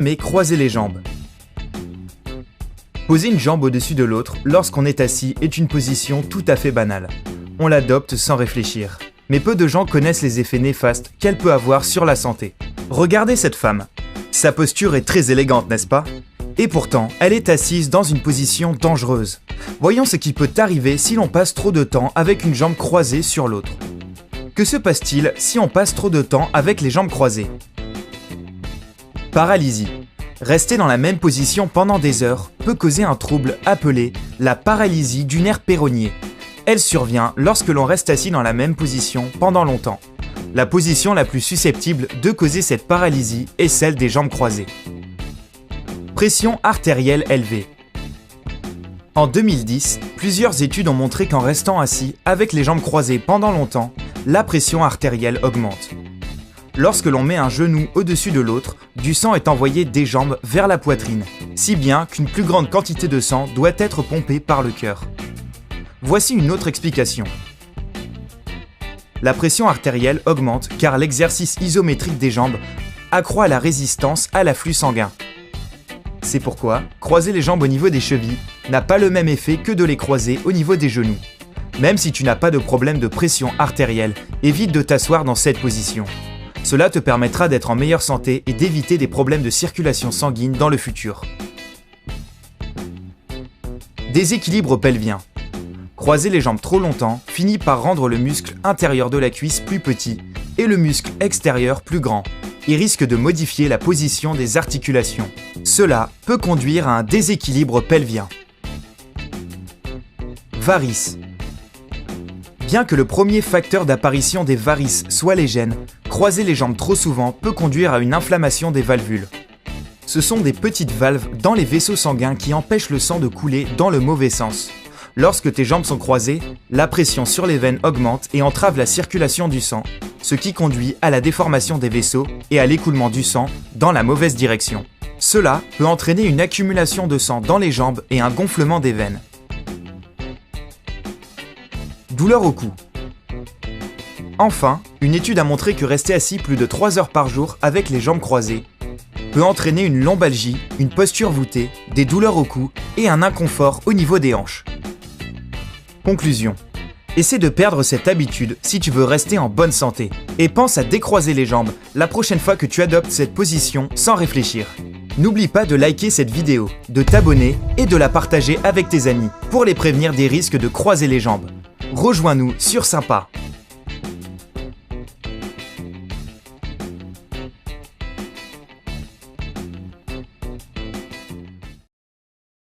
Mais croiser les jambes. Poser une jambe au-dessus de l'autre lorsqu'on est assis est une position tout à fait banale. On l'adopte sans réfléchir. Mais peu de gens connaissent les effets néfastes qu'elle peut avoir sur la santé. Regardez cette femme. Sa posture est très élégante, n'est-ce pas? Et pourtant, elle est assise dans une position dangereuse. Voyons ce qui peut arriver si l'on passe trop de temps avec une jambe croisée sur l'autre. Que se passe-t-il si on passe trop de temps avec les jambes croisées? Paralysie. Rester dans la même position pendant des heures peut causer un trouble appelé la paralysie du nerf péronnier. Elle survient lorsque l'on reste assis dans la même position pendant longtemps. La position la plus susceptible de causer cette paralysie est celle des jambes croisées. Pression artérielle élevée. En 2010, plusieurs études ont montré qu'en restant assis avec les jambes croisées pendant longtemps, la pression artérielle augmente. Lorsque l'on met un genou au-dessus de l'autre, du sang est envoyé des jambes vers la poitrine, si bien qu'une plus grande quantité de sang doit être pompée par le cœur. Voici une autre explication. La pression artérielle augmente car l'exercice isométrique des jambes accroît la résistance à l'afflux sanguin. C'est pourquoi croiser les jambes au niveau des chevilles n'a pas le même effet que de les croiser au niveau des genoux. Même si tu n'as pas de problème de pression artérielle, évite de t'asseoir dans cette position. Cela te permettra d'être en meilleure santé et d'éviter des problèmes de circulation sanguine dans le futur. Déséquilibre pelvien. Croiser les jambes trop longtemps finit par rendre le muscle intérieur de la cuisse plus petit et le muscle extérieur plus grand et risque de modifier la position des articulations. Cela peut conduire à un déséquilibre pelvien. Varices. Bien que le premier facteur d'apparition des varices soit les gènes, croiser les jambes trop souvent peut conduire à une inflammation des valvules. Ce sont des petites valves dans les vaisseaux sanguins qui empêchent le sang de couler dans le mauvais sens. Lorsque tes jambes sont croisées, la pression sur les veines augmente et entrave la circulation du sang, ce qui conduit à la déformation des vaisseaux et à l'écoulement du sang dans la mauvaise direction. Cela peut entraîner une accumulation de sang dans les jambes et un gonflement des veines. Douleur au cou. Enfin, une étude a montré que rester assis plus de 3 heures par jour avec les jambes croisées peut entraîner une lombalgie, une posture voûtée, des douleurs au cou et un inconfort au niveau des hanches. Conclusion. Essaie de perdre cette habitude si tu veux rester en bonne santé et pense à décroiser les jambes la prochaine fois que tu adoptes cette position sans réfléchir. N'oublie pas de liker cette vidéo, de t'abonner et de la partager avec tes amis pour les prévenir des risques de croiser les jambes. Rejoins-nous sur Sympa.